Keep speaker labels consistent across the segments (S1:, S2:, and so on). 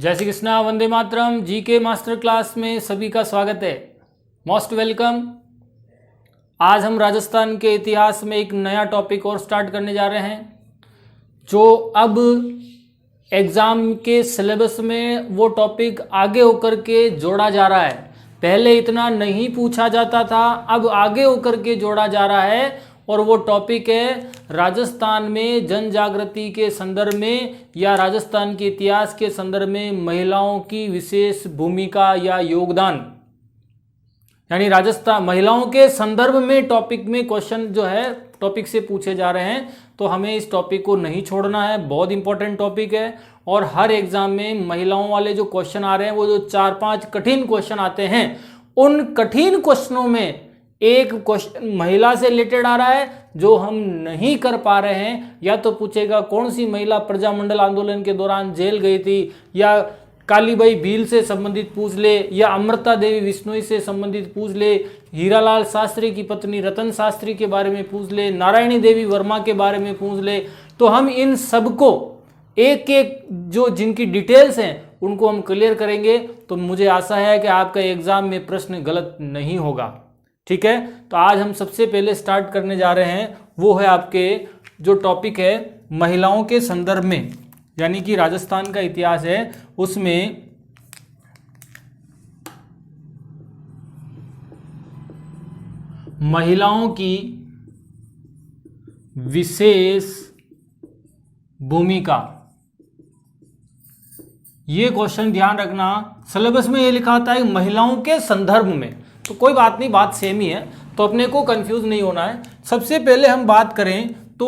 S1: जय Shri Krishna, Vande Mataram. GK master class में सभी का स्वागत है। Most welcome. आज हम राजस्थान के इतिहास में एक नया टॉपिक और स्टार्ट करने जा रहे हैं, जो अब एग्ज़ाम के सिलेबस में वो टॉपिक आगे होकर के जोड़ा जा रहा है। पहले इतना नहीं पूछा जाता था, अब आगे होकर के जोड़ा जा रहा है। और वो टॉपिक है राजस्थान में जन जागृति के संदर्भ में या राजस्थान के इतिहास के संदर्भ में महिलाओं की विशेष भूमिका या योगदान, यानी राजस्थान महिलाओं के संदर्भ में टॉपिक में क्वेश्चन जो है टॉपिक से पूछे जा रहे हैं। तो हमें इस टॉपिक को नहीं छोड़ना है, बहुत इंपॉर्टेंट टॉपिक है। और हर एग्जाम में महिलाओं वाले जो क्वेश्चन आ रहे हैं, वो जो 4-5 कठिन क्वेश्चन आते हैं, उन कठिन क्वेश्चनों में एक क्वेश्चन महिला से रिलेटेड आ रहा है जो हम नहीं कर पा रहे हैं। या तो पूछेगा कौन सी महिला प्रजामंडल आंदोलन के दौरान जेल गई थी, या कालीबाई भील से संबंधित पूछ ले, या अमृता देवी विश्नोई से संबंधित पूछ ले, हीरालाल शास्त्री की पत्नी रतन शास्त्री के बारे में पूछ ले, नारायणी देवी वर्मा के बारे में पूछ ले। तो हम इन सबको एक एक जो जिनकी डिटेल्स हैं उनको हम क्लियर करेंगे। तो मुझे आशा है कि आपका एग्जाम में प्रश्न गलत नहीं होगा। ठीक है, तो आज हम सबसे पहले स्टार्ट करने जा रहे हैं, वो है आपके जो टॉपिक है महिलाओं के संदर्भ में, यानी कि राजस्थान का इतिहास है, उसमें महिलाओं की विशेष भूमिका। ये क्वेश्चन ध्यान रखना, सिलेबस में ये लिखा आता है महिलाओं के संदर्भ में, तो कोई बात नहीं, बात सेम ही है, तो अपने को कंफ्यूज नहीं होना है। सबसे पहले हम बात करें तो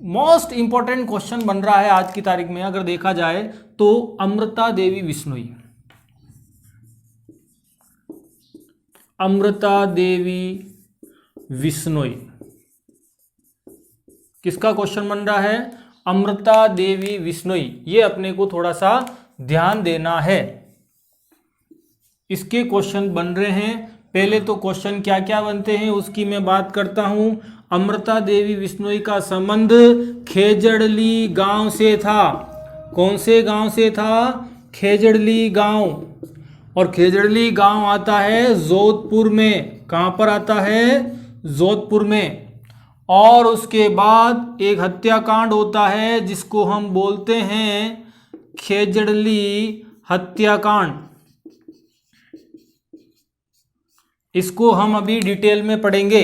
S1: मोस्ट इंपॉर्टेंट क्वेश्चन बन रहा है आज की तारीख में अगर देखा जाए तो अमृता देवी विश्नोई। अमृता देवी विश्नोई किसका क्वेश्चन बन रहा है? अमृता देवी विश्नोई। ये अपने को थोड़ा सा ध्यान देना है, इसके क्वेश्चन बन रहे हैं। पहले तो क्वेश्चन क्या क्या बनते हैं उसकी मैं बात करता हूं। अमृता देवी विश्नोई का संबंध खेजड़ली गांव से था। कौन से गांव से था? खेजड़ली गांव। और खेजड़ली गांव आता है जोधपुर में। कहां पर आता है? जोधपुर में। और उसके बाद एक हत्याकांड होता है जिसको हम बोलते हैं खेजड़ली हत्याकांड। इसको हम अभी डिटेल में पढ़ेंगे।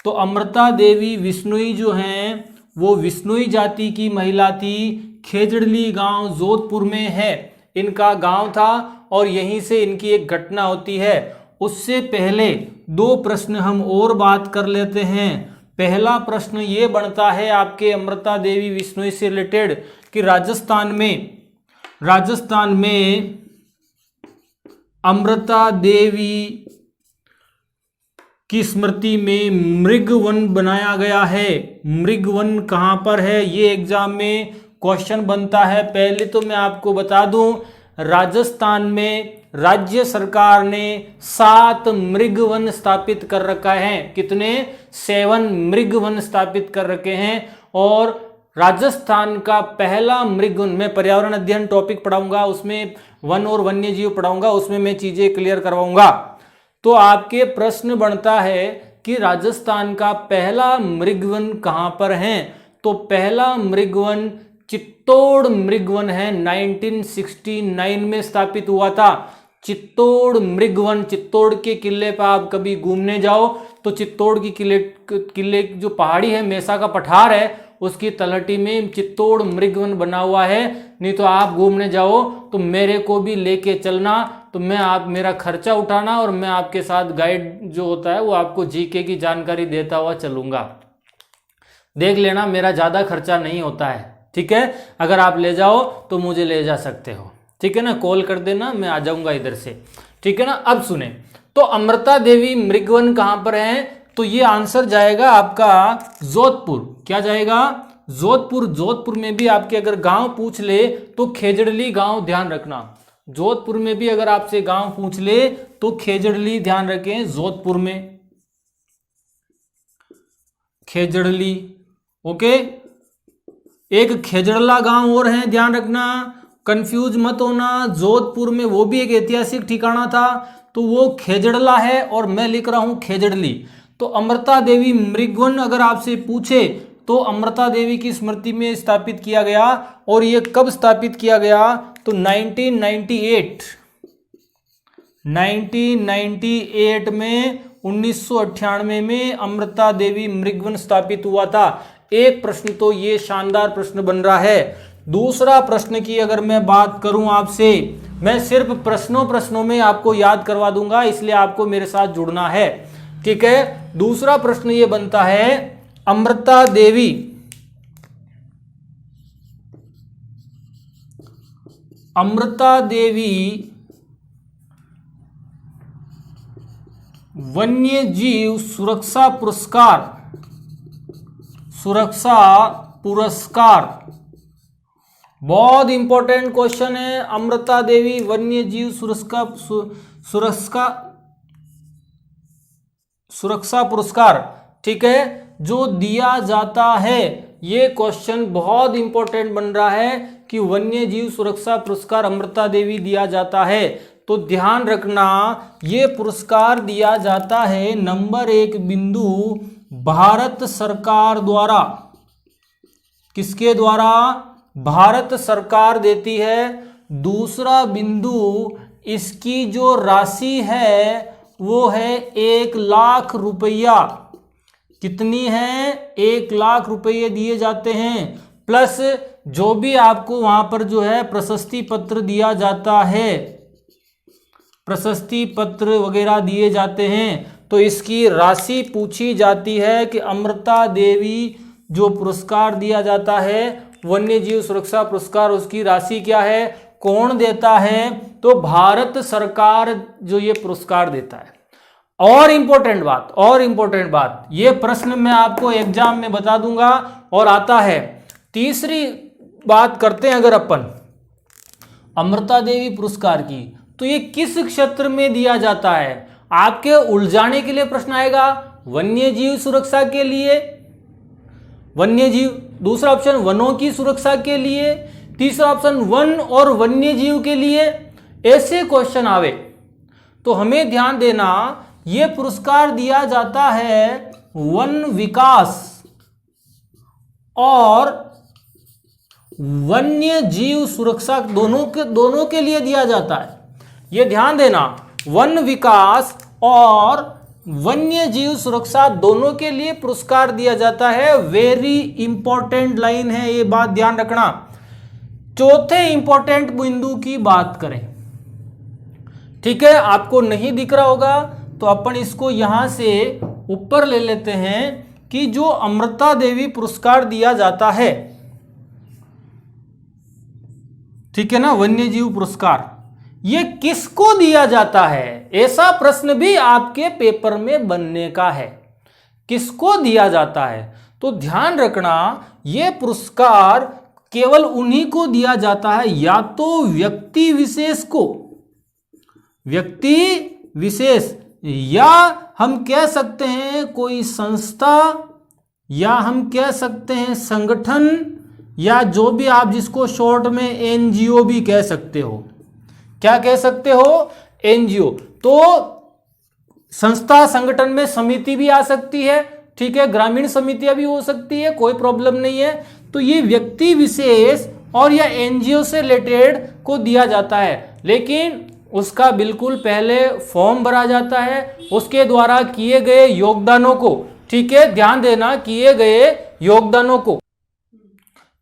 S1: तो अमृता देवी विश्नोई जो हैं वो विश्नोई जाति की महिला थी। खेजड़ली गांव जोधपुर में है इनका गांव था, और यहीं से इनकी एक घटना होती है। उससे पहले 2 प्रश्न हम और बात कर लेते हैं। पहला प्रश्न ये बनता है आपके अमृता देवी विश्नोई से रिलेटेड कि राजस्थान में अमृता देवी की स्मृति में मृगवन बनाया गया है। मृगवन कहाँ पर है? ये एग्जाम में क्वेश्चन बनता है। पहले तो मैं आपको बता दूं, राजस्थान में राज्य सरकार ने 7 मृगवन स्थापित कर रखा है। कितने? 7 मृगवन स्थापित कर रखे हैं। और राजस्थान का पहला मृगवन, मैं पर्यावरण अध्ययन टॉपिक पढ़ाऊंगा, उसमें वन और वन्य जीव पढ़ाऊंगा, उसमें मैं चीजें क्लियर करवाऊंगा। तो आपके प्रश्न बनता है कि राजस्थान का पहला मृगवन कहां पर है? तो पहला मृगवन चित्तौड़ मृगवन है, 1969 में स्थापित हुआ था। चित्तौड़ मृगवन, चित्तौड़ के किले पर आप कभी घूमने जाओ तो चित्तौड़ की किले जो पहाड़ी है, मेसा का पठार है, उसकी तलहटी में चित्तौड़ मृगवन बना हुआ है। नहीं तो आप घूमने जाओ तो मेरे को भी लेके चलना, तो मेरा खर्चा उठाना और मैं आपके साथ गाइड जो होता है वो आपको जीके की जानकारी देता हुआ चलूंगा। देख लेना, मेरा ज़्यादा खर्चा नहीं होता है। ठीक है, अगर आप ले जाओ तो मुझे ले जा सकते हो। ठीक है ना, कॉल कर देना, मैं आ जाऊंगा इधर से। ठीक है ना। अब सुने, तो अमृता देवी मृगवन कहां पर है? तो ये आंसर जाएगा आपका जोधपुर। क्या जाएगा? जोधपुर। जोधपुर में भी आपके अगर गांव पूछ ले तो खेजड़ली गांव ध्यान रखना। जोधपुर में भी अगर आपसे गांव पूछ ले तो खेजड़ली ध्यान रखें। जोधपुर में खेजड़ली। ओके, एक खेजड़ला गांव और है, ध्यान रखना, कंफ्यूज मत होना, जोधपुर में वो भी एक ऐतिहासिक ठिकाना था, तो वो खेजड़ला है और मैं लिख रहा हूं खेजड़ली। तो अमृता देवी मृगवन अगर आपसे पूछे तो अमृता देवी की स्मृति में स्थापित किया गया। और ये कब स्थापित किया गया? तो 1998 में 1998 में अमृता देवी मृगवन स्थापित हुआ था। एक प्रश्न तो ये शानदार प्रश्न बन रहा है। दूसरा प्रश्न की अगर मैं बात करूं आपसे, मैं सिर्फ प्रश्नों में आपको याद करवा दूंगा, इसलिए आपको मेरे साथ जुड़ना है, ठीक है। दूसरा प्रश्न ये बनता है, अमृता देवी वन्य जीव सुरक्षा पुरस्कार बहुत इंपॉर्टेंट क्वेश्चन है। अमृता देवी वन्य जीव सुरक्षा पुरस्कार, ठीक है, जो दिया जाता है। ये क्वेश्चन बहुत इंपॉर्टेंट बन रहा है कि वन्य जीव सुरक्षा पुरस्कार अमृता देवी दिया जाता है। तो ध्यान रखना, ये पुरस्कार दिया जाता है नंबर 1 बिंदु भारत सरकार द्वारा। किसके द्वारा? भारत सरकार देती है। दूसरा बिंदु, इसकी जो राशि है वो है 1 लाख रुपया। कितनी है? 1 लाख रुपये दिए जाते हैं, प्लस जो भी आपको वहां पर जो है प्रशस्ति पत्र दिया जाता है, प्रशस्ति पत्र वगैरह दिए जाते हैं। तो इसकी राशि पूछी जाती है कि अमृता देवी जो पुरस्कार दिया जाता है वन्य जीव सुरक्षा पुरस्कार, उसकी राशि क्या है, कौन देता है? तो भारत सरकार जो ये पुरस्कार देता है। और इंपॉर्टेंट बात, ये प्रश्न मैं आपको एग्जाम में बता दूंगा और आता है। तीसरी बात करते हैं अगर अपन अमृता देवी पुरस्कार की, तो ये किस क्षेत्र में दिया जाता है? आपके उलझाने के लिए प्रश्न आएगा, वन्य जीव सुरक्षा के लिए, वन्य जीव, दूसरा ऑप्शन वनों की सुरक्षा के लिए, तीसरा ऑप्शन वन और वन्य जीव के लिए, ऐसे क्वेश्चन आवे। तो हमें ध्यान देना, यह पुरस्कार दिया जाता है वन विकास और वन्य जीव सुरक्षा दोनों के लिए दिया जाता है। यह ध्यान देना, वन विकास और वन्य जीव सुरक्षा दोनों के लिए पुरस्कार दिया जाता है। वेरी इंपॉर्टेंट लाइन है, ये बात ध्यान रखना। चौथे इंपॉर्टेंट बिंदु की बात करें, ठीक है, आपको नहीं दिख रहा होगा तो अपन इसको यहां से ऊपर ले लेते हैं कि जो अमृता देवी पुरस्कार दिया जाता है, ठीक है ना, वन्य जीव पुरस्कार, ये किसको दिया जाता है? ऐसा प्रश्न भी आपके पेपर में बनने का है, किसको दिया जाता है? तो ध्यान रखना, ये पुरस्कार केवल उन्हीं को दिया जाता है, या तो व्यक्ति विशेष को, व्यक्ति विशेष, या हम कह सकते हैं कोई संस्था, या हम कह सकते हैं संगठन, या जो भी आप जिसको शॉर्ट में एनजीओ भी कह सकते हो। क्या कह सकते हो? एनजीओ। तो संस्था संगठन में समिति भी आ सकती है, ठीक है, ग्रामीण समितियां भी हो सकती है, कोई प्रॉब्लम नहीं है। तो ये व्यक्ति विशेष और या एनजीओ से रिलेटेड को दिया जाता है, लेकिन उसका बिल्कुल पहले फॉर्म भरा जाता है, उसके द्वारा किए गए योगदानों को, ठीक है, ध्यान देना, किए गए योगदानों को।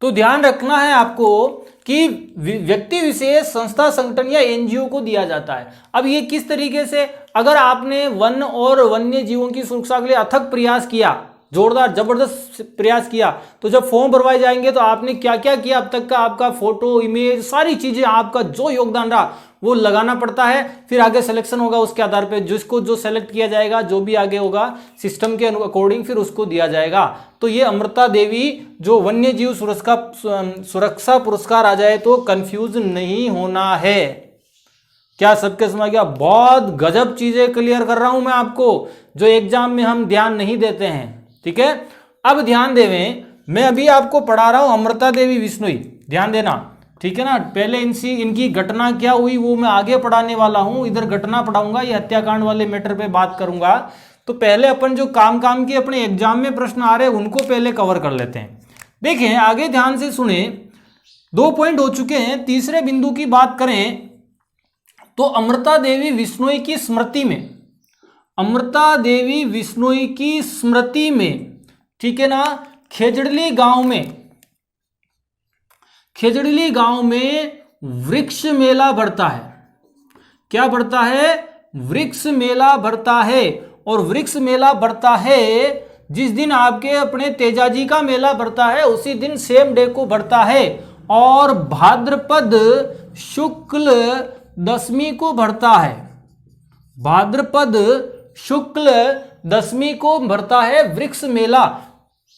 S1: तो ध्यान रखना है आपको कि व्यक्ति विशेष, संस्था संगठन या एनजीओ को दिया जाता है। अब ये किस तरीके से, अगर आपने वन और वन्य जीवों की सुरक्षा के लिए अथक प्रयास किया, जोरदार जबरदस्त प्रयास किया, तो जब फॉर्म भरवाए जाएंगे तो आपने क्या क्या किया अब तक का, आपका फोटो, इमेज, सारी चीजें, आपका जो योगदान रहा वो लगाना पड़ता है। फिर आगे सिलेक्शन होगा, उसके आधार पर जिसको जो सेलेक्ट किया जाएगा, जो भी आगे होगा सिस्टम के अकॉर्डिंग फिर उसको दिया जाएगा। तो ये अमृता देवी जो वन्य जीव सुरक्षा पुरस्कार आ जाए तो कंफ्यूज नहीं होना है। क्या सबके समझ गया? बहुत गजब चीजें क्लियर कर रहा हूं मैं आपको, जो एग्जाम में हम ध्यान नहीं देते हैं, ठीक है। अब ध्यान देवें, मैं अभी आपको पढ़ा रहा हूं अमृता देवी विश्नोई, ध्यान देना, ठीक है ना। पहले इनकी घटना क्या हुई वो मैं आगे पढ़ाने वाला हूं, इधर घटना पढ़ाऊंगा, ये हत्याकांड वाले मैटर पे बात करूंगा। तो पहले अपन जो काम के अपने एग्जाम में प्रश्न आ रहे हैं उनको पहले कवर कर लेते हैं। देखें आगे ध्यान से सुने, 2 पॉइंट हो चुके हैं। तीसरे बिंदु की बात करें तो अमृता देवी विश्नोई की स्मृति में, अमृता देवी विश्नोई की स्मृति में, ठीक है ना, खेजड़ली गांव में वृक्ष मेला बढ़ता है। क्या बढ़ता है? वृक्ष मेला बढ़ता है। और वृक्ष मेला बढ़ता है जिस दिन आपके अपने तेजाजी का मेला बढ़ता है उसी दिन सेम डे को बढ़ता है, और भाद्रपद शुक्ल दशमी को बढ़ता है। भाद्रपद शुक्ल दशमी को बढ़ता है वृक्ष मेला।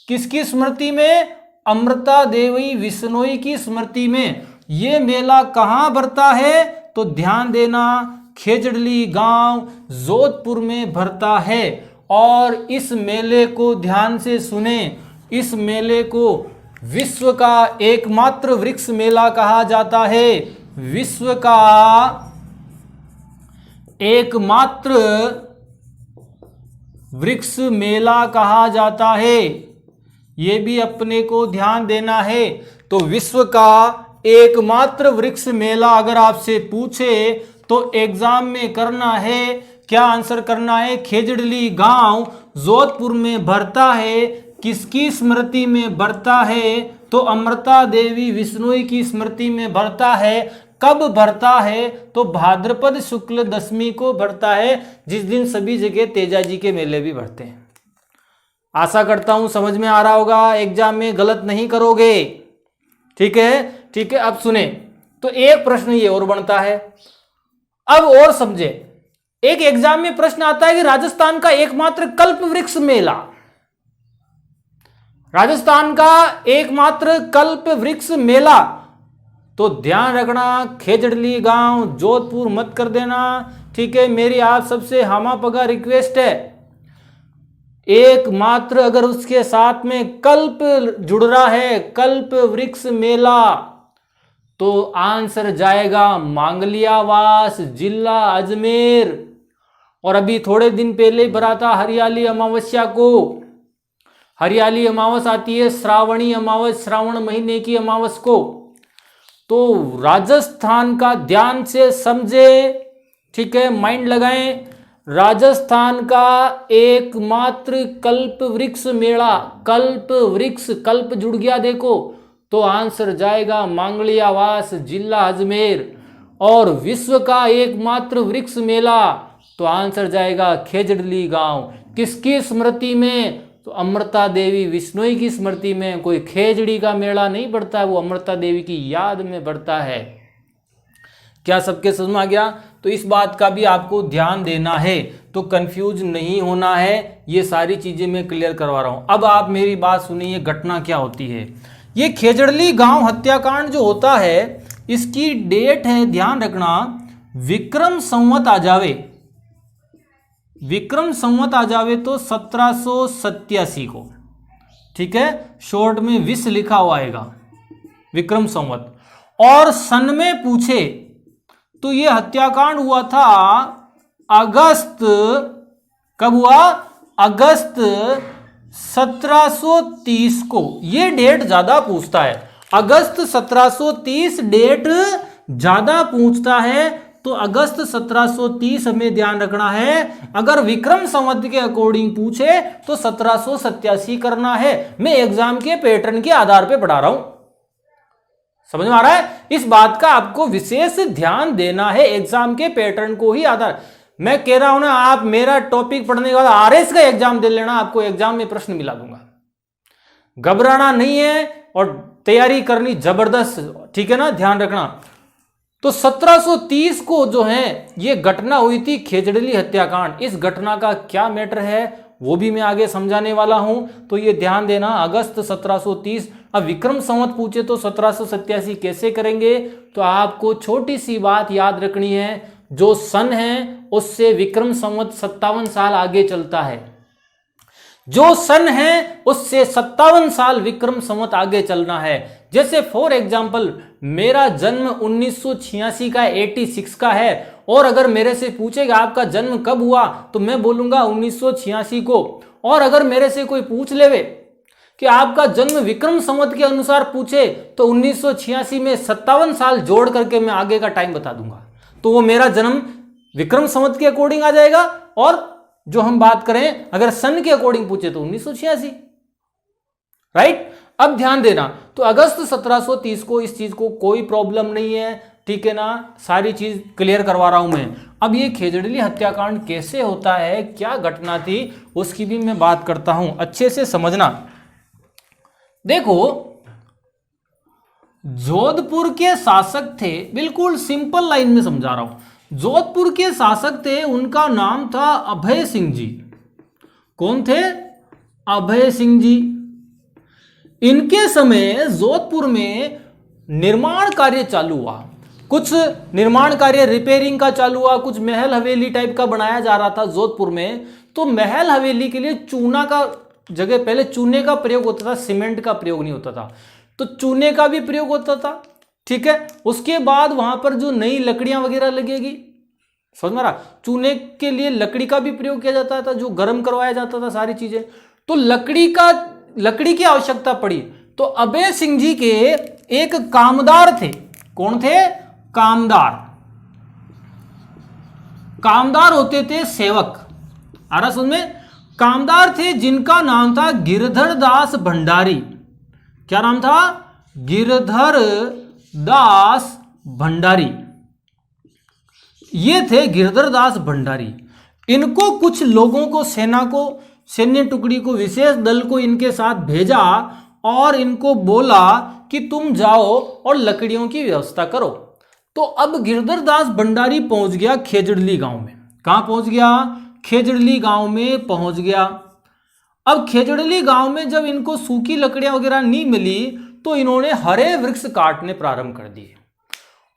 S1: किसकी स्मृति में? अमृता देवी विश्नोई की स्मृति में। ये मेला कहां बढ़ता है? तो ध्यान देना, खेजड़ली गांव जोधपुर में बढ़ता है। और इस मेले को ध्यान से सुने, इस मेले को विश्व का एकमात्र वृक्ष मेला कहा जाता है। विश्व का एकमात्र वृक्ष मेला कहा जाता है। यह भी अपने को ध्यान देना है। तो विश्व का एकमात्र वृक्ष मेला अगर आपसे पूछे तो एग्जाम में करना है, क्या आंसर करना है? खेजड़ली गांव जोधपुर में बढ़ता है। किसकी स्मृति में बढ़ता है? तो अमृता देवी विश्नोई की स्मृति में बढ़ता है। कब बढ़ता है? तो भाद्रपद शुक्ल दशमी को बढ़ता है, जिस दिन सभी जगह तेजाजी के मेले भी बढ़ते हैं। आशा करता हूं समझ में आ रहा होगा, एग्जाम में गलत नहीं करोगे। ठीक है, ठीक है। अब सुने, तो एक प्रश्न ये और बनता है, अब और समझे। एक एग्जाम में प्रश्न आता है कि राजस्थान का एकमात्र कल्प वृक्ष मेला, राजस्थान का एकमात्र कल्प वृक्ष मेला। तो ध्यान रखना, खेजड़ली गांव जोधपुर मत कर देना, ठीक है। मेरी आप सबसे हामापगा रिक्वेस्ट है, एकमात्र अगर उसके साथ में कल्प जुड़ रहा है, कल्प वृक्ष मेला, तो आंसर जाएगा मांगलियावास, जिला अजमेर। और अभी थोड़े दिन पहले ही भरा था हरियाली अमावस्या को। हरियाली अमावस आती है श्रावणी अमावस, श्रावण महीने की अमावस को। तो राजस्थान का ध्यान से समझे, ठीक है, माइंड लगाएं। राजस्थान का एकमात्र कल्प वृक्ष मेला, कल्प वृक्ष, कल्प जुड़ गया देखो, तो आंसर जाएगा मांगलियावास, जिला अजमेर। और विश्व का एकमात्र वृक्ष मेला, तो आंसर जाएगा खेजड़ली गांव। किसकी स्मृति में? तो अमृता देवी विश्नोई की स्मृति में। कोई खेजड़ी का मेला नहीं बढ़ता है, वो अमृता देवी की याद में बढ़ता है। क्या सबके समझ में आ गया? तो इस बात का भी आपको ध्यान देना है, तो कंफ्यूज नहीं होना है। ये सारी चीजें मैं क्लियर करवा रहा हूं। अब आप मेरी बात सुनिए, घटना क्या होती है। ये खेजड़ली गांव हत्याकांड जो होता है, इसकी डेट है, ध्यान रखना, विक्रम संवत आ जावे, विक्रम संवत आ जावे तो 1787 को, ठीक है। शॉर्ट में विस लिखा हुआ आएगा, विक्रम संवत। और सन में पूछे तो ये हत्याकांड हुआ था अगस्त, कब हुआ? अगस्त 1730 को। ये डेट ज्यादा पूछता है, अगस्त 1730 डेट ज्यादा पूछता है। तो अगस्त 1730 हमें ध्यान रखना है। अगर विक्रम संवत के अकॉर्डिंग पूछे तो 1787 करना है। मैं एग्जाम के पैटर्न के आधार पे पढ़ा रहा हूं, समझ में आ रहा है? इस बात का आपको विशेष ध्यान देना है, एग्जाम के पैटर्न को ही आधार। मैं कह रहा हूं ना, आप मेरा टॉपिक पढ़ने के बाद आरएस का एग्जाम दे लेना, आपको एग्जाम में प्रश्न मिला दूंगा। घबराना नहीं है और तैयारी करनी जबरदस्त, ठीक है ना, ध्यान रखना। तो 1730 को जो है ये घटना हुई थी, खेजड़ली हत्याकांड। इस घटना का क्या मैटर है वो भी मैं आगे समझाने वाला हूं, तो ये ध्यान देना, अगस्त 1730। अब विक्रम संवत पूछे तो 1787 कैसे करेंगे? तो आपको छोटी सी बात याद रखनी है, जो सन है उससे विक्रम संवत 57 साल आगे चलता है। जो सन है उससे 57 साल विक्रम संवत आगे चलना है। जैसे फॉर एग्जाम्पल मेरा जन्म 1986 का 86 का है, और अगर मेरे से पूछेगा आपका जन्म कब हुआ तो मैं बोलूंगा 1986 को। और अगर मेरे से कोई पूछ लेवे कि आपका जन्म विक्रम संवत के अनुसार पूछे तो 1986 में 57 साल जोड़ करके मैं आगे का टाइम बता दूंगा, तो वो मेरा जन्म विक्रम संवत के अकॉर्डिंग आ जाएगा। और जो हम बात करें अगर सन के अकॉर्डिंग पूछे तो 1986, राइट। अब ध्यान देना, तो अगस्त 1730 को इस चीज को कोई प्रॉब्लम नहीं है, ठीक है ना, सारी चीज क्लियर करवा रहा हूं मैं। अब ये खेजड़ली हत्याकांड कैसे होता है, क्या घटना थी, उसकी भी मैं बात करता हूं, अच्छे से समझना। देखो, जोधपुर के शासक थे, बिल्कुल सिंपल लाइन में समझा रहा हूं। जोधपुर के शासक थे, उनका नाम था अभय सिंह जी। कौन थे? अभय सिंह जी। इनके समय जोधपुर में निर्माण कार्य चालू हुआ, कुछ निर्माण कार्य रिपेयरिंग का चालू हुआ, कुछ महल हवेली टाइप का बनाया जा रहा था जोधपुर में। तो महल हवेली के लिए चूना का जगह पहले चूने का प्रयोग होता था, सीमेंट का प्रयोग नहीं होता था, तो चूने का भी प्रयोग होता था, ठीक है। उसके बाद वहां पर जो नई लकड़ियां वगैरह लगेगी, समझ में आ रहा, चूने के लिए लकड़ी का भी प्रयोग किया जाता था, जो गर्म करवाया जाता था सारी चीजें, तो लकड़ी की आवश्यकता पड़ी। तो अभय सिंह जी के एक कामदार थे। कौन थे? कामदार होते थे सेवक। आ रहा समझ में? कामदार थे जिनका नाम था गिरधर दास भंडारी। क्या नाम था? गिरधर दास भंडारी। ये थे गिरधर दास भंडारी। इनको कुछ लोगों को, सेना को, सैन्य टुकड़ी को, विशेष दल को इनके साथ भेजा और इनको बोला कि तुम जाओ और लकड़ियों की व्यवस्था करो। तो अब गिरधर दास भंडारी पहुंच गया खेजड़ली गांव में। कहां पहुंच गया? खेजड़ली गांव में पहुंच गया। अब खेजड़ली गांव में जब इनको सूखी लकड़ियां वगैरह नहीं मिली तो इन्होंने हरे वृक्ष काटने प्रारंभ कर दिए,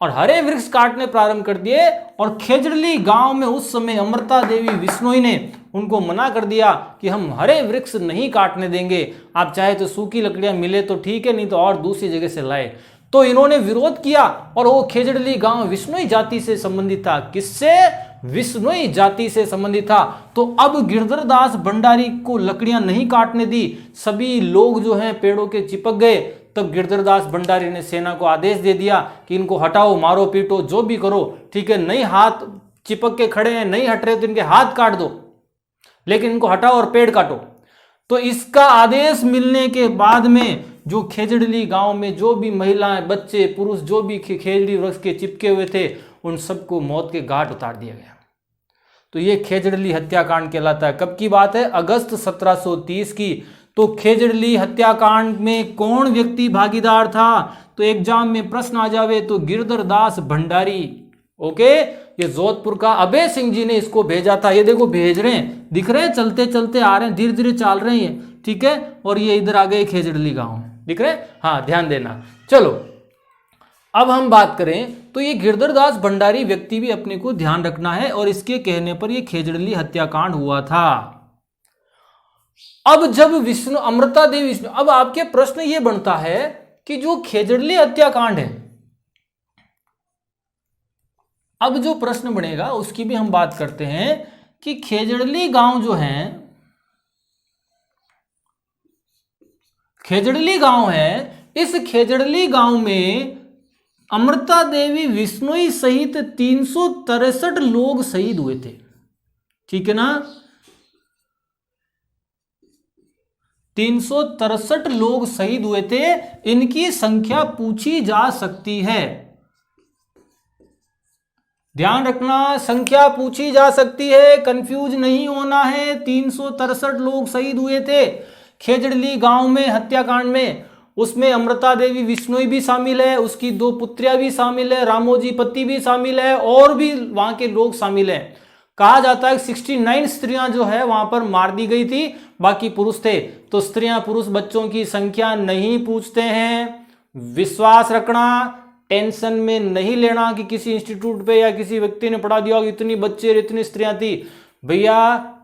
S1: और हरे वृक्ष काटने प्रारंभ कर दिए। और खेजड़ली गांव में उस समय अमृता देवी विश्नोई ने उनको मना कर दिया कि हम हरे वृक्ष नहीं काटने देंगे, आप चाहे तो सूखी लकड़ियां मिले तो ठीक है, नहीं तो और दूसरी जगह से लाए। तो इन्होंने विरोध किया, और वो खेजड़ली गांव विश्नोई जाति से संबंधित था। किससे? विश्नोई जाति से संबंधित था। तो अब गिरधर दास भंडारी को लकड़ियां नहीं काटने दी, सभी लोग जो हैं पेड़ों के चिपक गए। तब गिरधर दास भंडारी ने सेना को आदेश दे दिया कि इनको हटाओ, मारो पीटो, जो भी करो, ठीक है, नहीं हाथ चिपक के खड़े हैं, नहीं हट रहे तो इनके हाथ काट दो, लेकिन इनको हटाओ और पेड़ काटो। तो इसका आदेश मिलने के बाद में जो खेजड़ली गांव में जो भी महिलाएं, बच्चे, पुरुष जो भी खेजड़ी वृक्ष के चिपके हुए थे, उन सबको मौत के घाट उतार दिया गया। तो ये खेजड़ली हत्याकांड कहलाता है। कब की बात है? अगस्त 1730 की। तो खेजड़ली हत्याकांड में कौन व्यक्ति भागीदार था? तो एग्जाम में प्रश्न आ जावे तो गिरधर दास भंडारी। ओके, ये जोधपुर का अभय सिंह जी ने इसको भेजा था। ये देखो भेज रहे हैं, दिख रहे हैं, चलते चलते आ रहे हैं, धीरे धीरे चल रहे हैं, ठीक है। और ये इधर आ गए खेजड़ली गांव, दिख रहे हैं? हाँ, ध्यान देना। चलो अब हम बात करें तो ये गिरधर दास भंडारी व्यक्ति भी अपने को ध्यान रखना है, और इसके कहने पर ये खेजड़ली हत्याकांड हुआ था। अब जब अमृता देवी विष्णु, अब आपके प्रश्न ये बनता है कि जो खेजड़ली हत्याकांड है, अब जो प्रश्न बनेगा उसकी भी हम बात करते हैं कि खेजड़ली गांव जो है, खेजड़ली गांव है, इस खेजड़ली गांव में अमृता देवी विश्नोई सहित 363 लोग शहीद हुए थे, ठीक है ना। 363 लोग शहीद हुए थे। इनकी संख्या पूछी जा सकती है, ध्यान रखना, संख्या पूछी जा सकती है, कंफ्यूज नहीं होना है। 363 लोग शहीद हुए थे खेजड़ली गांव में हत्याकांड में। उसमें अमृता देवी विश्नोई भी शामिल है, उसकी 2 पुत्रियां भी शामिल है, रामोजी पति भी शामिल है, और भी वहां के लोग शामिल हैं। कहा जाता है 69 स्त्रियां जो है वहां पर मार दी गई थी, बाकी पुरुष थे। तो स्त्रियां, पुरुष, बच्चों की संख्या नहीं पूछते हैं। विश्वास रखना, टेंशन में नहीं लेना कि किसी इंस्टीट्यूट पे या किसी व्यक्ति ने पढ़ा दिया होगा इतनी बच्चे इतनी स्त्रियां थी। भैया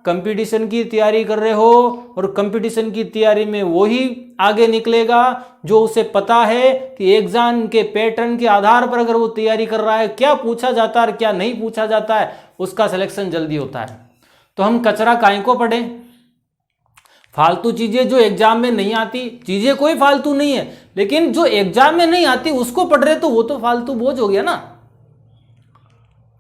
S1: कंपटीशन की तैयारी कर रहे हो और कंपटीशन की तैयारी में वही आगे निकलेगा जो उसे पता है कि एग्जाम के पैटर्न के आधार पर अगर वो तैयारी कर रहा है, क्या पूछा जाता है और क्या नहीं पूछा जाता है, उसका सिलेक्शन जल्दी होता है। तो हम कचरा काहे को पढ़ें? फालतू चीजें जो एग्जाम में नहीं आती, चीजें कोई फालतू नहीं है, लेकिन जो एग्जाम में नहीं आती उसको पढ़ रहे तो वो तो फालतू बोझ हो गया ना।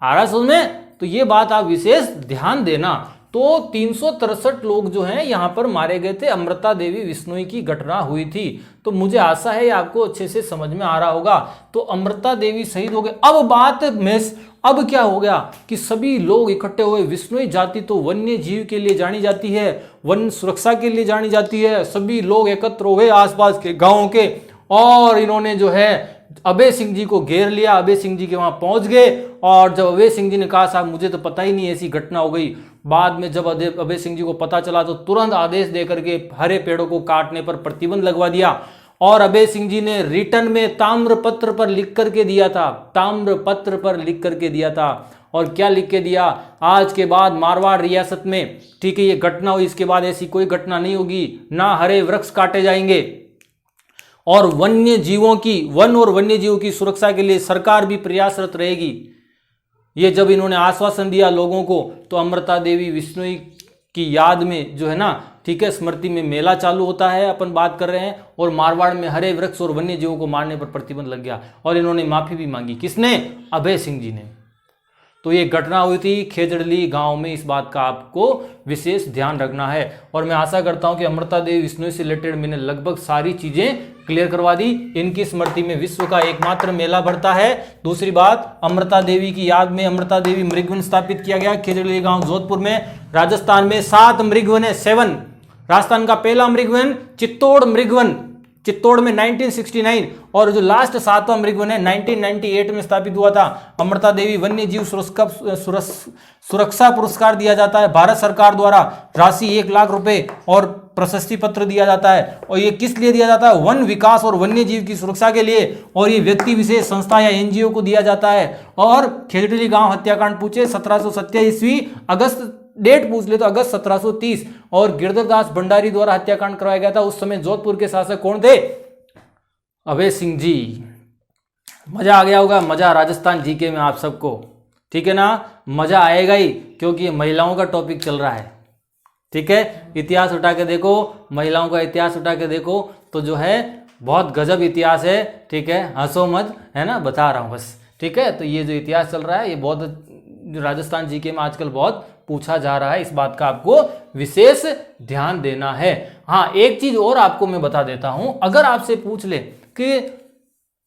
S1: आ रहा समझ में? तो ये बात आप विशेष ध्यान देना। तो 363 लोग जो हैं यहां पर मारे गए थे, अमृता देवी विश्नोई की घटना हुई थी। तो मुझे आशा है आपको अच्छे से समझ में आ रहा होगा। तो अमृता देवी शहीद हो गए। अब क्या हो गया कि सभी लोग इकट्ठे हुए। विश्नोई जाति तो वन्य जीव के लिए जानी जाती है, वन सुरक्षा के लिए जानी जाती है। सभी लोग एकत्र हुए आसपास के गांवों के, और इन्होंने जो है अभय सिंह जी को घेर लिया। अभय सिंह जी के वहां पहुंच गए, और जब अभय सिंह जी ने कहा साहब मुझे तो पता ही नहीं ऐसी घटना हो गई, बाद में जब अभय सिंह जी को पता चला तो तुरंत आदेश देकर के हरे पेड़ों को काटने पर प्रतिबंध लगवा दिया। और अभय सिंह जी ने रिटर्न में ताम्रपत्र पर लिख करके दिया था, ताम्रपत्र पर लिख करके दिया था। और क्या लिख के दिया? आज के बाद मारवाड़ रियासत में, ठीक है, ये घटना हुई, इसके बाद ऐसी कोई घटना नहीं होगी, ना हरे वृक्ष काटे जाएंगे, और वन्य जीवों की, वन और वन्य जीवों की सुरक्षा के लिए सरकार भी प्रयासरत रहेगी। ये जब इन्होंने आश्वासन दिया लोगों को, तो अमृता देवी विश्नोई की याद में जो है ना, ठीक है, स्मृति में मेला चालू होता है, अपन बात कर रहे हैं, और मारवाड़ में हरे वृक्ष और वन्य जीवों को मारने पर प्रतिबंध लग गया। और इन्होंने माफी भी मांगी। किसने? अभय सिंह जी ने। तो ये घटना हुई थी खेजड़ली गांव में। इस बात का आपको विशेष ध्यान रखना है। और मैं आशा करता हूं कि अमृता देवी विश्नोई से रिलेटेड मैंने लगभग सारी चीजें क्लियर करवा दी। इनकी स्मृति में विश्व का एकमात्र मेला बढ़ता है। दूसरी बात, अमृता देवी की याद में अमृता देवी मृगवन स्थापित किया गया खेजड़ली गांव जोधपुर में। राजस्थान में 7 मृगवन है, 7। राजस्थान का पहला मृगवन चित्तौड़ मृगवन, चित्तौड़ में 1969, और जो लास्ट 7वां मृगवन है 1998 में स्थापित हुआ था। अमृता देवी वन्य जीव सुरक्षा पुरस्कार दिया जाता है भारत सरकार द्वारा। राशि 1 लाख रुपए और प्रशस्ति पत्र दिया जाता है। और ये किस लिए दिया जाता है? वन विकास और वन्य जीव की सुरक्षा के लिए। और ये व्यक्ति विशेष, संस्था या एनजीओ को दिया जाता है। और खेजड़ली गांव हत्याकांड पूछे 1727 ईस्वी, अगस्त डेट पूछ ले तो अगस्त 1730, और गिरधरदास भंडारी द्वारा हत्याकांड करवाया गया था। उस समय जोधपुर के शासक कौन थे? अभय सिंह जी। मजा आ गया होगा, मजा राजस्थान जीके में आप सबको, ठीक है ना? मजा आएगा ही, क्योंकि महिलाओं का टॉपिक चल रहा है, ठीक है। इतिहास उठा के देखो, महिलाओं का इतिहास उठा के देखो, तो जो है बहुत गजब इतिहास है, ठीक है। हंसो मत, है ना, बता रहा हूं बस, ठीक है। तो ये जो इतिहास चल रहा है, ये बहुत राजस्थान जीके में आजकल बहुत पूछा जा रहा है। इस बात का आपको विशेष ध्यान देना है। हाँ, एक चीज और आपको मैं बता देता हूं। अगर आपसे पूछ ले कि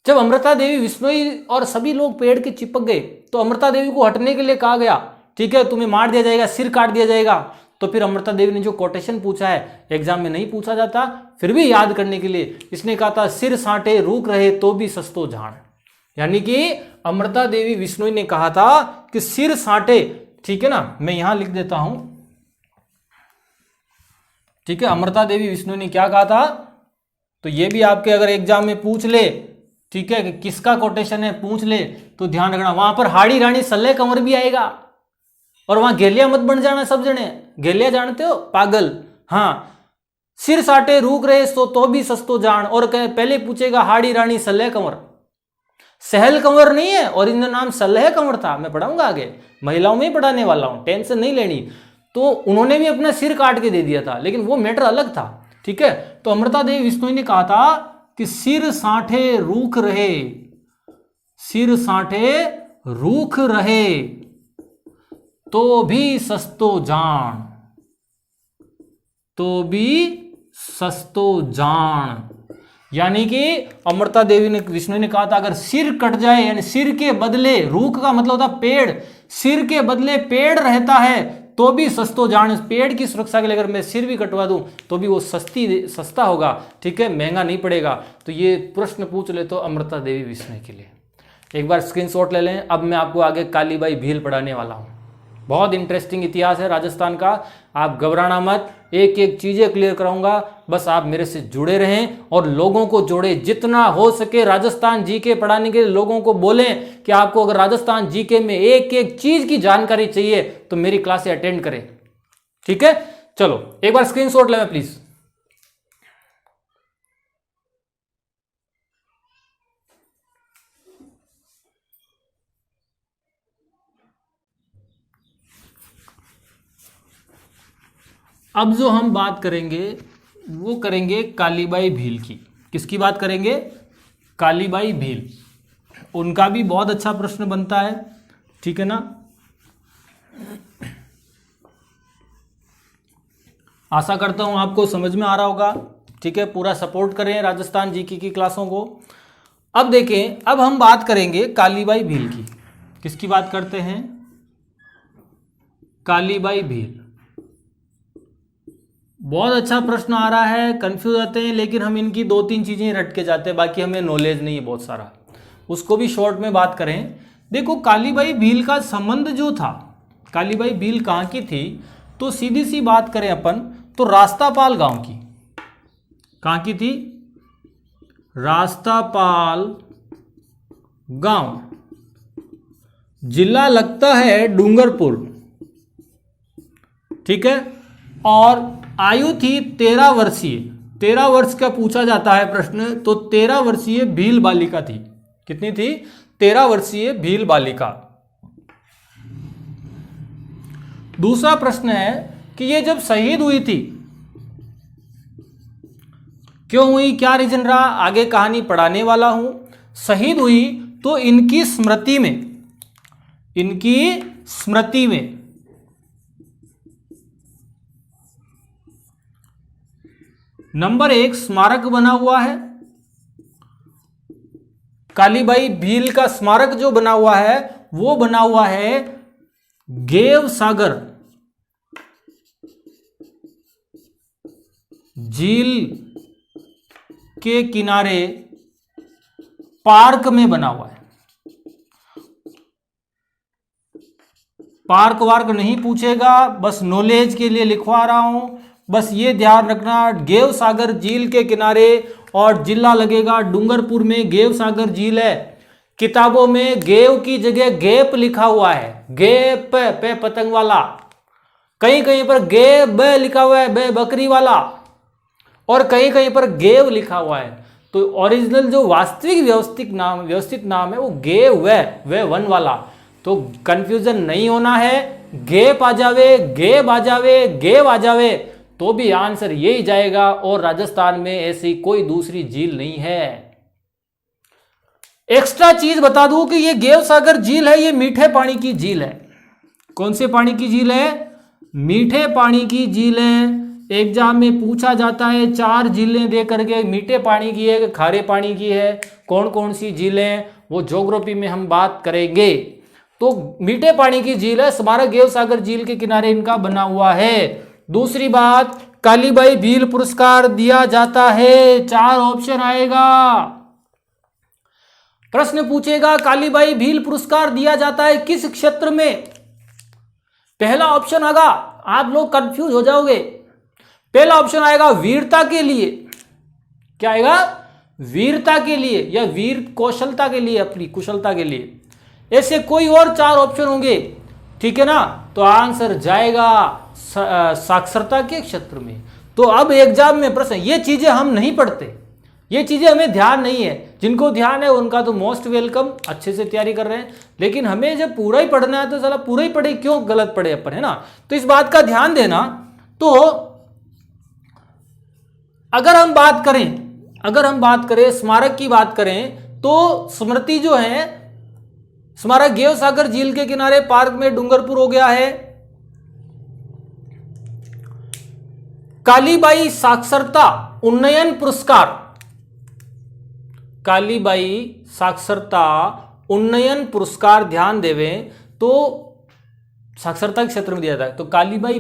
S1: जब अमृता देवी विश्नोई और सभी लोग पेड़ के चिपक गए, तो अमृता देवी को हटने के लिए कहा गया, ठीक है, तुम्हें मार दिया जाएगा, सिर काट दिया जाएगा। तो फिर अमृता देवी ने जो कोटेशन पूछा है, एग्जाम में नहीं पूछा जाता, फिर भी याद करने के लिए इसने कहा था, सिर साटे रूख रहे तो भी सस्तो झाड़। यानी कि अमृता देवी विश्नोई ने कहा था कि सिर साटे, ठीक है ना, मैं यहां लिख देता हूं, ठीक है। अमृता देवी विश्नोई ने क्या कहा था, तो ये भी आपके अगर एग्जाम में पूछ ले, ठीक है, कि किसका कोटेशन है पूछ ले, तो ध्यान रखना वहां पर हाड़ी रानी सल्ले कंवर भी आएगा। और वहां गेलिया मत बन जाना सब जने, गेलिया जानते हो, पागल। हाँ, सिर साटे रूक रहे सो तो भी सस्तो जान, और पहले पूछेगा हाड़ी रानी सल्ले कंवर, सहल कंवर नहीं है, और इनका नाम सल्लह कंवर था। मैं पढ़ाऊंगा आगे, महिलाओं में ही पढ़ाने वाला हूं, टेंशन नहीं लेनी। तो उन्होंने भी अपना सिर काट के दे दिया था, लेकिन वो मैटर अलग था, ठीक है। तो अमृता देवी विश्नोई ने कहा था कि सिर साठे रूख रहे, सिर साठे रूख रहे तो भी सस्तो जान, तो भी सस्तो जान। यानी कि अमृता देवी ने, विष्णु ने कहा था, अगर सिर कट जाए, यानी सिर के बदले, रूख का मतलब होता पेड़, सिर के बदले पेड़ रहता है तो भी सस्तो जान। पेड़ की सुरक्षा के लिए अगर मैं सिर भी कटवा दूं तो भी वो सस्ता होगा, ठीक है, महंगा नहीं पड़ेगा। तो ये प्रश्न पूछ ले तो अमृता देवी विश्नोई के लिए एक बार स्क्रीनशॉट ले लें। अब मैं आपको आगे कालीबाई भील पढ़ाने वाला हूं। बहुत इंटरेस्टिंग इतिहास है राजस्थान का, आप घबराना मत, एक एक चीजें क्लियर कराऊंगा, बस आप मेरे से जुड़े रहें और लोगों को जोड़े, जितना हो सके राजस्थान जीके पढ़ाने के लिए लोगों को बोलें कि आपको अगर राजस्थान जीके में एक एक चीज की जानकारी चाहिए तो मेरी क्लासें अटेंड करें, ठीक है, चलो एक बार स्क्रीनशॉट लें प्लीज। अब जो हम बात करेंगे वो करेंगे कालीबाई भील की। किसकी बात करेंगे? कालीबाई भील। उनका भी बहुत अच्छा प्रश्न बनता है, ठीक है ना। आशा करता हूं आपको समझ में आ रहा होगा, ठीक है। पूरा सपोर्ट करें राजस्थान जीके की क्लासों को। अब देखें, अब हम बात करेंगे कालीबाई भील की। किसकी बात करते हैं? कालीबाई भील। बहुत अच्छा प्रश्न आ रहा है, कंफ्यूज होते हैं, लेकिन हम इनकी 2-3 चीजें रट के जाते हैं, बाकी हमें नॉलेज नहीं है बहुत सारा, उसको भी शॉर्ट में बात करें। देखो कालीबाई भील का संबंध जो था, कालीबाई भील कहाँ की थी, तो सीधी सी बात करें अपन तो रास्तापाल गांव की। कहाँ की थी? रास्तापाल गांव, जिला लगता है डूंगरपुर, ठीक है। और आयु थी 13 वर्षीय। 13 वर्ष का पूछा जाता है प्रश्न, तो 13 वर्षीय भील बालिका थी। कितनी थी? 13 वर्षीय भील बालिका। दूसरा प्रश्न है कि ये जब शहीद हुई थी, क्यों हुई, क्या रीजन रहा, आगे कहानी पढ़ाने वाला हूं। शहीद हुई तो इनकी स्मृति में नंबर 1 स्मारक बना हुआ है। कालीबाई भील का स्मारक जो बना हुआ है वो बना हुआ है गेव सागर झील के किनारे पार्क में बना हुआ है। पार्क वार्क नहीं पूछेगा, बस नॉलेज के लिए लिखवा रहा हूं, बस ये ध्यान रखना। गेव सागर झील के किनारे, और जिला लगेगा डूंगरपुर में गेव सागर झील है। किताबों में गेव की जगह गेप लिखा हुआ है, गेप पे पतंग वाला, कहीं कहीं पर गेब लिखा हुआ है, बे बकरी वाला, और कहीं कहीं पर गेव लिखा हुआ है। तो ओरिजिनल जो वास्तविक व्यवस्थित नाम है वो गेव है, वे वन वाला। तो कंफ्यूजन नहीं होना है, गेप आ जावे, गेब आ जावे, गेव आ जावे तो भी आंसर यही जाएगा, और राजस्थान में ऐसी कोई दूसरी झील नहीं है। एक्स्ट्रा चीज बता दूं कि ये गेव सागर झील है, ये मीठे पानी की झील है। कौन से पानी की झील है? मीठे पानी की झील है। एग्जाम में पूछा जाता है 4 झीलें दे करके, मीठे पानी की है, खारे पानी की है, कौन कौन सी झीलें, वो ज्योग्राफी में हम बात करेंगे। तो मीठे पानी की झील है, स्मारक गेव सागर झील के किनारे इनका बना हुआ है। दूसरी बात, कालीबाई भील पुरस्कार दिया जाता है, 4 ऑप्शन आएगा। प्रश्न पूछेगा कालीबाई भील पुरस्कार दिया जाता है किस क्षेत्र में? पहला ऑप्शन आएगा, आप लोग कंफ्यूज हो जाओगे, पहला ऑप्शन आएगा वीरता के लिए। क्या आएगा? वीरता के लिए, या वीर कौशलता के लिए, अपनी कुशलता के लिए। ऐसे कोई और 4 ऑप्शन होंगे, ठीक है ना। तो आंसर जाएगा साक्षरता के क्षेत्र में। तो अब एग्जाम में प्रश्न, ये चीजें हम नहीं पढ़ते, ये चीजें हमें ध्यान नहीं है। जिनको ध्यान है उनका तो मोस्ट वेलकम, अच्छे से तैयारी कर रहे हैं, लेकिन हमें जब पूरा ही पढ़ना है तो साला पूरा ही पढ़े, क्यों गलत पढ़े अपन, है ना। तो इस बात का ध्यान देना। तो अगर हम बात करें स्मारक की बात करें, तो स्मृति जो है, स्मारक गेव सागर झील के किनारे पार्क में डूंगरपुर हो गया है। कालीबाई साक्षरता उन्नयन पुरस्कार, कालीबाई साक्षरता उन्नयन पुरस्कार, ध्यान देवे तो साक्षरता के क्षेत्र में दिया जाता है। तो कालीबाई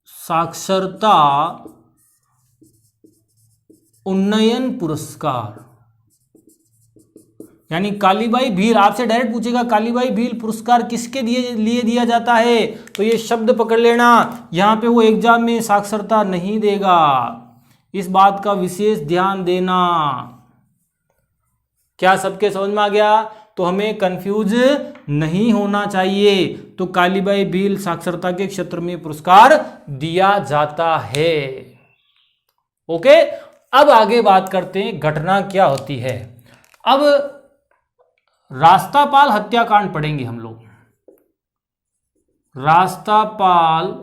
S1: साक्षरता उन्नयन पुरस्कार, यानी कालीबाई भील, आपसे डायरेक्ट पूछेगा कालीबाई भील पुरस्कार किसके लिए दिया जाता है, तो ये शब्द पकड़ लेना। यहां पे वो एग्जाम में साक्षरता नहीं देगा, इस बात का विशेष ध्यान देना। क्या सबके समझ में आ गया? तो हमें कंफ्यूज नहीं होना चाहिए। तो कालीबाई भील साक्षरता के क्षेत्र में पुरस्कार दिया जाता है। ओके, अब आगे बात करते हैं घटना क्या होती है। अब रास्तापाल हत्याकांड पढ़ेंगे हम लोग। रास्तापाल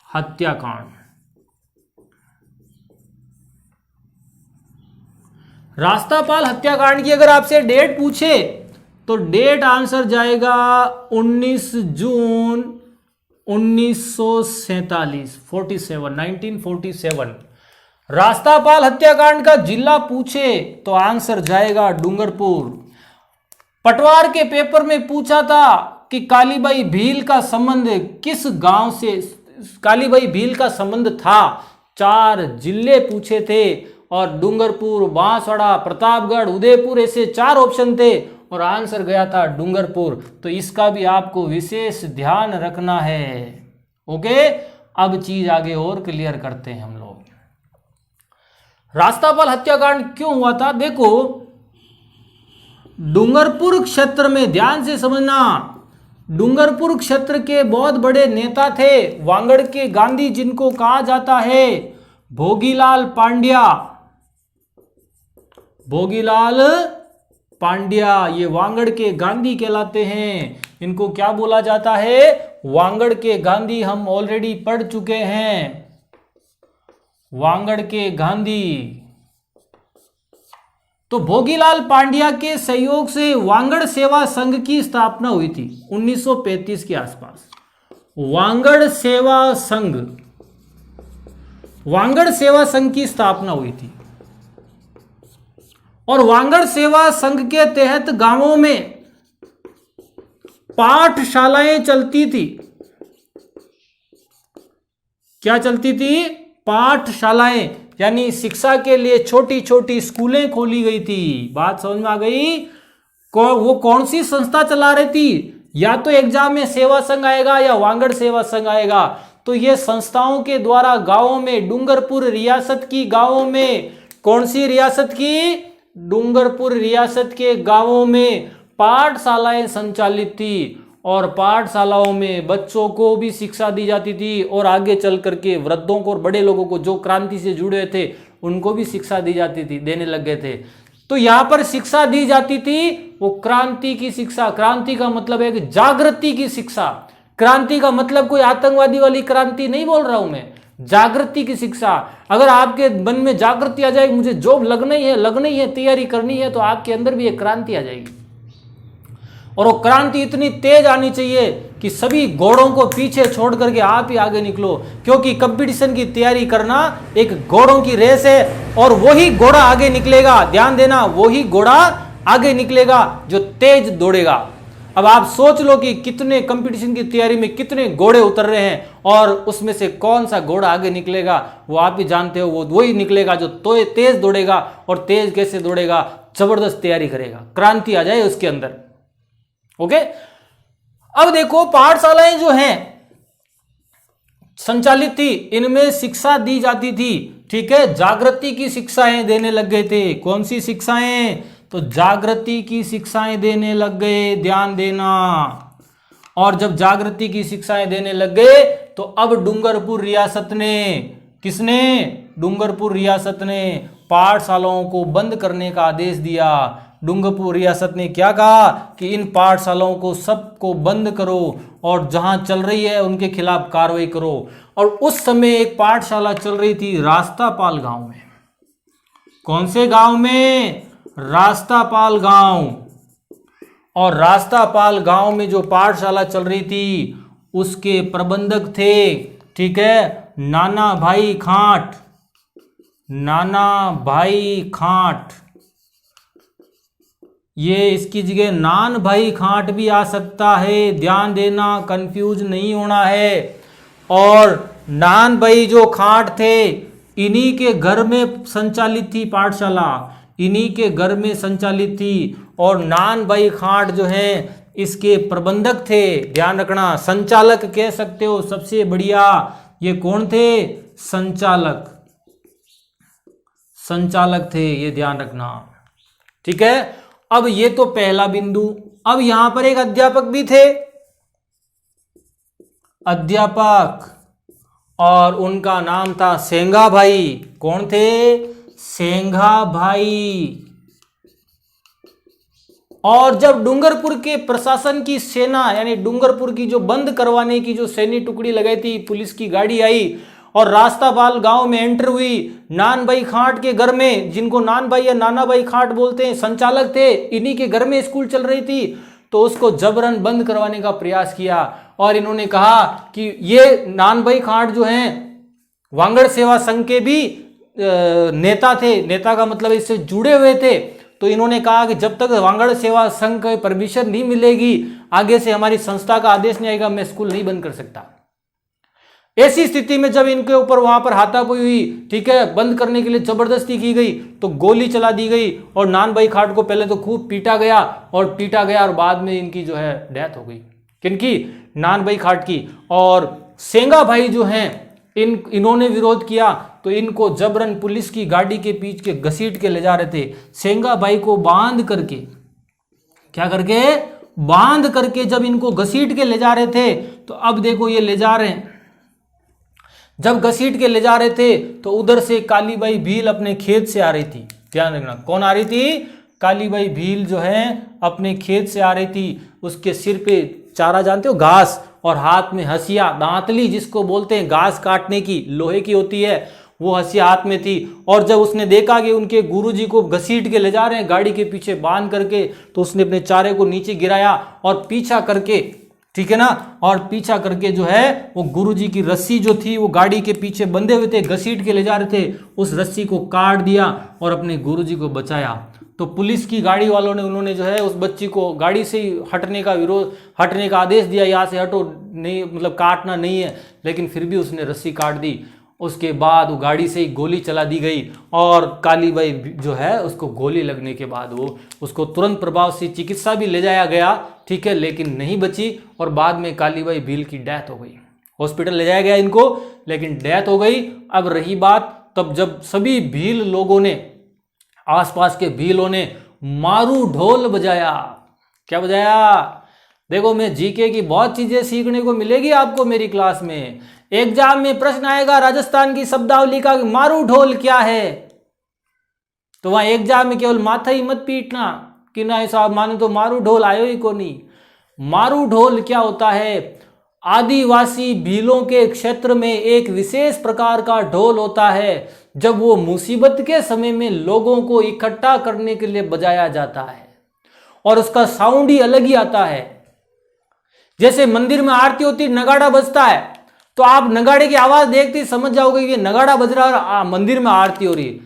S1: हत्याकांड। रास्तापाल हत्याकांड की अगर आपसे डेट पूछे तो डेट आंसर जाएगा 19 जून 1947, 1947। रास्तापाल हत्याकांड का जिला पूछे तो आंसर जाएगा डूंगरपुर। पटवार के पेपर में पूछा था कि कालीबाई भील का संबंध किस गांव से, कालीबाई भील का संबंध था, 4 जिले पूछे थे और डूंगरपुर, बांसवाड़ा, प्रतापगढ़, उदयपुर, ऐसे 4 ऑप्शन थे और आंसर गया था डूंगरपुर। तो इसका भी आपको विशेष ध्यान रखना है। ओके, अब चीज आगे और क्लियर करते हैं हम लोग। रास्तापाल हत्याकांड क्यों हुआ था? देखो, डूंगरपुर क्षेत्र में ध्यान से समझना, डूंगरपुर क्षेत्र के बहुत बड़े नेता थे वांगड़ के गांधी, जिनको कहा जाता है भोगीलाल पांड्या। भोगीलाल पांड्या ये वांगड़ के गांधी कहलाते हैं। इनको क्या बोला जाता है? वांगड़ के गांधी। हम ऑलरेडी पढ़ चुके हैं वांगड़ के गांधी। तो भोगीलाल पांड्या के सहयोग से वांगड़ सेवा संघ की स्थापना हुई थी 1935 के आसपास। वांगड़ सेवा संघ, वांगड़ सेवा संघ की स्थापना हुई थी और वांगड़ सेवा संघ के तहत गांवों में पाठशालाएं चलती थी। क्या चलती थी? पाठशालाएं, यानी शिक्षा के लिए छोटी छोटी स्कूलें खोली गई थी। बात समझ में आ गई? वो कौन सी संस्था चला रही थी? या तो एग्जाम में सेवा संघ आएगा या वांगड़ सेवा संघ आएगा। तो ये संस्थाओं के द्वारा गांवों में, डूंगरपुर रियासत की गांवों में, कौन सी रियासत की? डूंगरपुर रियासत के गांवों में पाठशालाएं संचालित थी और पाठशालाओं में बच्चों को भी शिक्षा दी जाती थी और आगे चल करके वृद्धों को और बड़े लोगों को जो क्रांति से जुड़े थे उनको भी शिक्षा दी जाती थी, देने लग गए थे। तो यहां पर शिक्षा दी जाती थी वो क्रांति की शिक्षा। क्रांति का मतलब है कि जागृति की शिक्षा। क्रांति का मतलब कोई आतंकवादी वाली क्रांति नहीं बोल रहा हूं मैं, जागृति की शिक्षा। अगर आपके मन में जागृति आ जाएगी, मुझे जॉब लगनी है, तैयारी करनी है, तो आपके अंदर भी एक क्रांति आ जाएगी। और वो क्रांति इतनी तेज आनी चाहिए कि सभी घोड़ों को पीछे छोड़ करके आप ही आगे निकलो, क्योंकि कंपटीशन की तैयारी करना एक घोड़ों की रेस है और वही घोड़ा आगे निकलेगा। ध्यान देना, वही घोड़ा आगे निकलेगा जो तेज दौड़ेगा। अब आप सोच लो कि कितने कंपटीशन की तैयारी में कितने घोड़े उतर रहे हैं और उसमें से कौन सा घोड़ा आगे निकलेगा वो आप ही जानते हो। वो वही निकलेगा जो तेज दौड़ेगा। और तेज कैसे दौड़ेगा? जबरदस्त तैयारी करेगा, क्रांति आ जाए उसके अंदर। ओके, अब देखो पाठशालाएं जो हैं संचालित थी, इनमें शिक्षा दी जाती थी। ठीक है, जागृति की शिक्षाएं देने लग गए थे। कौन सी शिक्षाएं? तो जागृति की शिक्षाएं देने लग गए, ध्यान देना। और जब जागृति की शिक्षाएं देने लग गए तो अब डूंगरपुर रियासत ने, किसने? डूंगरपुर रियासत ने पाठशालाओं को बंद करने का आदेश दिया। डूंगरपुर रियासत ने क्या कहा कि इन पाठशालाओं को सबको बंद करो और जहां चल रही है उनके खिलाफ कार्रवाई करो। और उस समय एक पाठशाला चल रही थी रास्तापाल गांव में। कौन से गांव में? रास्तापाल गांव। और रास्तापाल गांव में जो पाठशाला चल रही थी उसके प्रबंधक थे, ठीक है, नाना भाई खांट। नाना भाई खांट, ये इसकी जगह नान भाई खांट भी आ सकता है, ध्यान देना, कंफ्यूज नहीं होना है। और नान भाई जो खांट थे इन्हीं के घर में संचालित थी पाठशाला, इन्हीं के घर में संचालित थी। और नान भाई खांट जो है इसके प्रबंधक थे, ध्यान रखना, संचालक कह सकते हो सबसे बढ़िया। ये कौन थे? संचालक। संचालक थे, ये ध्यान रखना। ठीक है, अब ये तो पहला बिंदु। अब यहां पर एक अध्यापक भी थे, अध्यापक, और उनका नाम था सेंगा भाई। कौन थे? सेंगा भाई। और जब डूंगरपुर के प्रशासन की सेना, यानी डूंगरपुर की जो बंद करवाने की जो सैन्य टुकड़ी लगाई थी, पुलिस की गाड़ी आई और रास्तापाल गांव में एंटर हुई, नान भाई खाट के घर में, जिनको नान भाई या नाना भाई खाट बोलते हैं, संचालक थे, इन्हीं के घर में स्कूल चल रही थी, तो उसको जबरन बंद करवाने का प्रयास किया। और इन्होंने कहा कि ये नान भाई खाट जो हैं वांगड़ सेवा संघ के भी नेता थे, नेता का मतलब इससे जुड़े हुए थे। तो इन्होंने कहा कि जब तक वांगड़ सेवा संघ का परमिशन नहीं मिलेगी, आगे से हमारी संस्था का आदेश नहीं आएगा, मैं स्कूल नहीं बंद कर सकता। ऐसी स्थिति में जब इनके ऊपर वहां पर हाथापाई हुई, ठीक है, बंद करने के लिए जबरदस्ती की गई, तो गोली चला दी गई और नान भाई खाट को पहले तो खूब पीटा गया और बाद में इनकी जो है डेथ हो गई। किनकी? नान भाई खाट की। और सेंगा भाई जो हैं इन्होंने विरोध किया, तो इनको जबरन पुलिस की गाड़ी के पीछे घसीट के ले जा रहे थे। सेंगा भाई को बांध करके, क्या करके? बांध करके जब इनको घसीट के ले जा रहे थे, तो अब देखो ये ले जा रहे हैं, जब घसीट के ले जा रहे थे तो उधर से कालीबाई भील अपने खेत से आ रही थी। ध्यान रखना, कौन आ रही थी? कालीबाई भील जो है अपने खेत से आ रही थी। उसके सिर पे चारा, जानते हो, घास, और हाथ में हंसिया, दांतली जिसको बोलते हैं, घास काटने की, लोहे की होती है, वो हंसिया हाथ में थी। और जब उसने देखा कि उनके गुरुजी को घसीट के ले जा रहे हैं गाड़ी के पीछे बांध करके, तो उसने अपने चारे को नीचे गिराया और पीछा करके, ठीक है ना, और पीछा करके जो है वो गुरुजी की रस्सी जो थी वो गाड़ी के पीछे बंधे हुए थे, घसीट के ले जा रहे थे, उस रस्सी को काट दिया और अपने गुरुजी को बचाया। तो पुलिस की गाड़ी वालों ने, उन्होंने जो है उस बच्ची को गाड़ी से ही हटने का आदेश दिया, यहाँ से हटो, नहीं मतलब काटना नहीं है, लेकिन फिर भी उसने रस्सी काट दी। उसके बाद वो गाड़ी से ही गोली चला दी गई और कालीबाई जो है उसको गोली लगने के बाद वो उसको तुरंत प्रभाव से चिकित्सा भी ले जाया गया, ठीक है, लेकिन नहीं बची और बाद में कालीबाई भील की डेथ हो गई। हॉस्पिटल ले जाया गया इनको, लेकिन डेथ हो गई। अब रही बात तब जब सभी भील लोगों ने, आसपास के भीलों ने मारू ढोल बजाया। क्या बजाया? देखो, मैं जीके की बहुत चीजें सीखने को मिलेगी आपको मेरी क्लास में। एग्जाम में प्रश्न आएगा राजस्थान की शब्दावली का, मारू ढोल क्या है, तो वहां एग्जाम में केवल माथा ही मत पीटना कि ना साहब माने तो मारू ढोल आयो ही को नहीं। मारू ढोल क्या होता है? आदिवासी भीलों के क्षेत्र में एक विशेष प्रकार का ढोल होता है, जब वो मुसीबत के समय में लोगों को इकट्ठा करने के लिए बजाया जाता है और उसका साउंड ही अलग ही आता है। जैसे मंदिर में आरती होती, नगाड़ा बजता है, तो आप नगाड़े की आवाज देखते ही समझ जाओगे कि नगाड़ा बज रहा है, मंदिर में आरती हो रही है।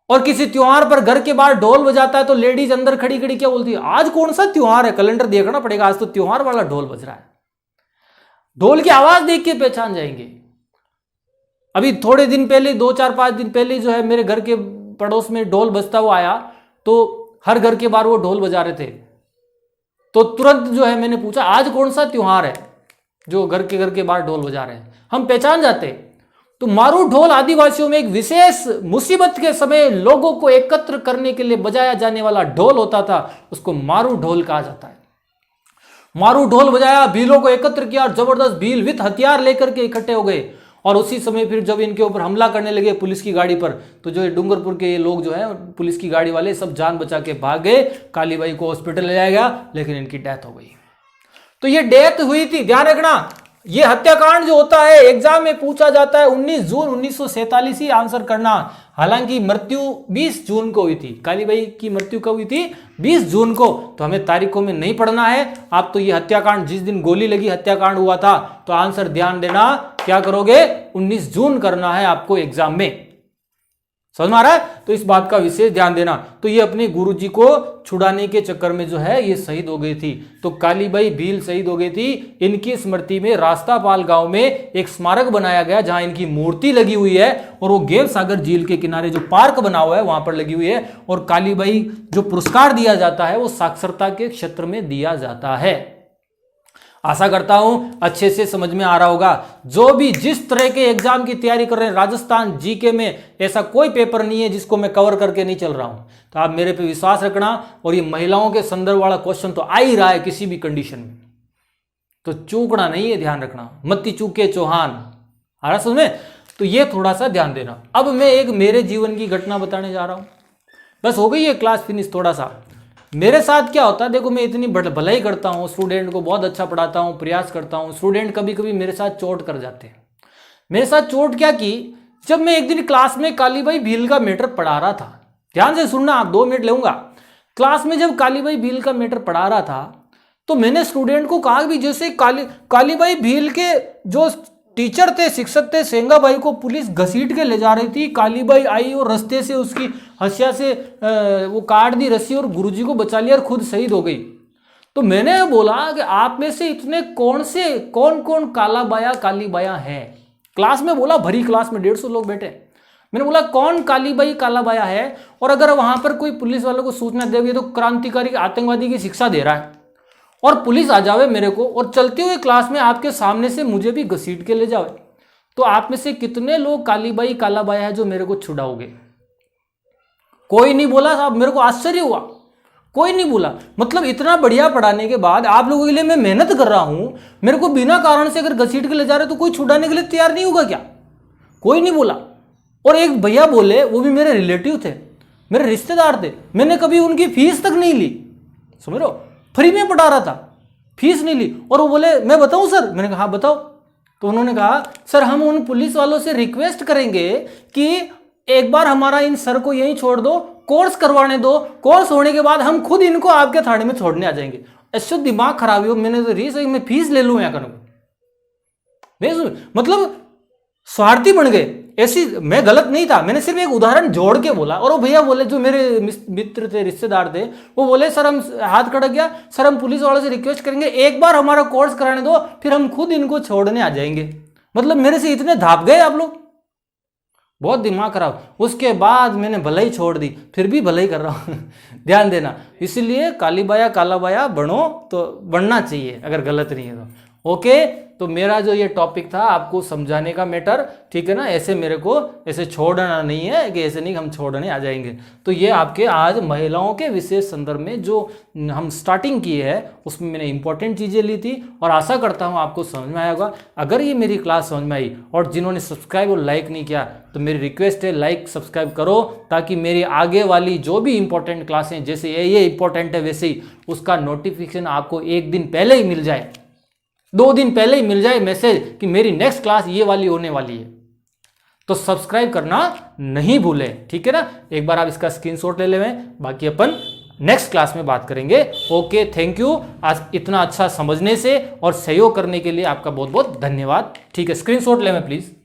S1: और किसी त्योहार पर घर के बाहर ढोल बजाता है तो लेडीज अंदर खड़ी खड़ी क्या बोलती है? आज कौन सा त्योहार है, कैलेंडर देखना पड़ेगा, आज तो त्योहार वाला ढोल बज रहा है। ढोल की आवाज देख के पहचान जाएंगे। अभी थोड़े दिन पहले, 2-4-5 दिन पहले जो है मेरे घर के पड़ोस में ढोल बजता हुआ आया, तो हर घर के बाहर वो ढोल बजा रहे थे। तो तुरंत जो है मैंने पूछा आज कौन सा त्योहार है जो घर के बाहर ढोल बजा रहे हैं, हम पहचान जाते। तो मारू ढोल आदिवासियों में एक विशेष मुसीबत के समय लोगों को एकत्र करने के लिए बजाया जाने वाला ढोल होता था, उसको मारू ढोल कहा जाता है। मारू ढोल बजाया, भीलों को एकत्र किया और जबरदस्त भील विथ हथियार लेकर के इकट्ठे हो गए। और उसी समय फिर जब इनके ऊपर हमला करने लगे पुलिस की गाड़ी पर, तो जो डूंगरपुर के ये लोग जो है पुलिस की गाड़ी वाले सब जान बचा के भाग गए। कालीबाई को हॉस्पिटल ले जाया गया, लेकिन इनकी डेथ हो गई। तो ये डेथ हुई थी, ध्यान रखना। ये हत्याकांड जो होता है एग्जाम में पूछा जाता है 19 जून 1947 ही आंसर करना। हालांकि मृत्यु 20 जून को हुई थी। कालीबाई की मृत्यु कब हुई थी? 20 जून को। तो हमें तारीखों में नहीं पढ़ना है। आप तो ये हत्याकांड, जिस दिन गोली लगी हत्याकांड हुआ था, तो आंसर ध्यान देना, क्या करोगे? 19 जून करना है आपको एग्जाम में। समझ में आ रहा है? तो इस बात का विशेष ध्यान देना। तो ये अपने गुरुजी को छुड़ाने के चक्कर में जो है ये शहीद हो गई थी। तो कालीबाई भील शहीद हो गई थी। इनकी स्मृति में रास्तापाल गांव में एक स्मारक बनाया गया जहां इनकी मूर्ति लगी हुई है और वो गेव सागर झील के किनारे जो पार्क बना हुआ है वहां पर लगी हुई है। और कालीबाई जो पुरस्कार दिया जाता है वो साक्षरता के क्षेत्र में दिया जाता है। आशा करता हूं अच्छे से समझ में आ रहा होगा। जो भी जिस तरह के एग्जाम की तैयारी कर रहे हैं, राजस्थान जीके में ऐसा कोई पेपर नहीं है जिसको मैं कवर करके नहीं चल रहा हूं। तो आप मेरे पे विश्वास रखना। और ये महिलाओं के संदर्भ वाला क्वेश्चन तो आ ही रहा है किसी भी कंडीशन में, तो चूकना नहीं है, ध्यान रखना। मत्ती चूके चौहान, आ रहा समझ में? तो ये थोड़ा सा ध्यान देना। अब मैं एक मेरे जीवन की घटना बताने जा रहा हूं। बस हो गई है क्लास फिनिश। थोड़ा सा मेरे साथ क्या होता है, देखो मैं इतनी भलाई करता हूँ, स्टूडेंट को बहुत अच्छा पढ़ाता हूँ, प्रयास करता हूँ, स्टूडेंट कभी कभी मेरे साथ चोट कर जाते हैं। मेरे साथ चोट क्या की, जब मैं एक दिन क्लास में कालीबाई भील का मैटर पढ़ा रहा था, ध्यान से सुनना, आप 2 मिनट लूंगा। क्लास में जब कालीबाई भील का मैटर पढ़ा रहा था तो मैंने स्टूडेंट को कहा भी जैसे कालीबाई भील के जो टीचर थे, शिक्षक थे, सेंगा भाई को पुलिस घसीट के ले जा रही थी, कालीबाई आई और रास्ते से उसकी हसिया से वो काट दी रस्सी और गुरुजी को बचा लिया और खुद शहीद हो गई। तो मैंने बोला कि आप में से इतने कौन कौन काला बाया काली बाया है? क्लास में बोला, भरी क्लास में 150 लोग बैठे। मैंने बोला कौन कालीबाई काला बाया है, और अगर वहां पर कोई पुलिस वालों को सूचना देगी तो क्रांतिकारी आतंकवादी की शिक्षा दे रहा है, और पुलिस आ जावे मेरे को और चलते हुए क्लास में आपके सामने से मुझे भी घसीट के ले जावे, तो आप में से कितने लोग कालीबाई काला बाया है जो मेरे को छुड़ाओगे? कोई नहीं बोला साहब। मेरे को आश्चर्य हुआ, कोई नहीं बोला। मतलब इतना बढ़िया पढ़ाने के बाद आप लोगों के लिए मैं मेहनत कर रहा हूं, मेरे को बिना कारण से अगर घसीट के ले जा रहे तो कोई छुड़ाने के लिए तैयार नहीं होगा क्या? कोई नहीं बोला। और एक भैया बोले, वो भी मेरे रिलेटिव थे, मेरे रिश्तेदार थे, मैंने कभी उनकी फीस तक नहीं ली, समझ रहे हो, फ्री में पढ़ा रहा था, फीस नहीं ली। और वो बोले मैं बताऊं सर? मैंने कहा हाँ बताओ। तो उन्होंने कहा सर हम उन पुलिस वालों से रिक्वेस्ट करेंगे कि एक बार हमारा इन सर को यहीं छोड़ दो, कोर्स करवाने दो, कोर्स होने के बाद हम खुद इनको आपके थाने में छोड़ने आ जाएंगे। ऐसा दिमाग खराब हो, मैंने तो री मैं फीस ले लूं यहाँ करूँ? मतलब स्वार्थी बन गए। ऐसी मैं गलत नहीं था, मैंने सिर्फ एक उदाहरण जोड़ के बोला। और वो भैया बोले, जो मेरे मित्र थे, रिश्तेदार थे, वो बोले सर हम हाथ कड़क गया, सर हम पुलिस वालों से रिक्वेस्ट करेंगे एक बार हमारा कोर्स कराने दो, फिर हम खुद इनको छोड़ने आ जाएंगे। मतलब मेरे से इतने धाप गए आप लोग, बहुत दिमाग खराब। उसके बाद मैंने भलाई छोड़ दी, फिर भी भलाई कर रहा हूं ध्यान देना। इसलिए कालीबाया कालाबाया बनो तो बनना चाहिए, अगर गलत नहीं है तो। ओके, तो मेरा जो ये टॉपिक था आपको समझाने का मैटर, ठीक है ना? ऐसे मेरे को ऐसे छोड़ना नहीं है कि ऐसे नहीं हम छोड़ने आ जाएंगे। तो ये आपके आज महिलाओं के विशेष संदर्भ में जो हम स्टार्टिंग की है उसमें मैंने इंपॉर्टेंट चीज़ें ली थी, और आशा करता हूँ आपको समझ में आया होगा। अगर ये मेरी क्लास समझ में आई और जिन्होंने सब्सक्राइब और लाइक नहीं किया तो मेरी रिक्वेस्ट है लाइक सब्सक्राइब करो, ताकि मेरी आगे वाली जो भी इंपॉर्टेंट क्लासें, जैसे ये इंपॉर्टेंट है वैसे ही उसका नोटिफिकेशन आपको 1 दिन पहले ही मिल जाए, 2 दिन पहले ही मिल जाए मैसेज कि मेरी नेक्स्ट क्लास ये वाली होने वाली है। तो सब्सक्राइब करना नहीं भूलें, ठीक है ना? एक बार आप इसका स्क्रीनशॉट ले लें, बाकी अपन नेक्स्ट क्लास में बात करेंगे। Okay, thank you. आज इतना अच्छा समझने से और सहयोग करने के लिए आपका बहुत बहुत धन्यवाद। ठीक है, स्क्रीनशॉट ले लें प्लीज।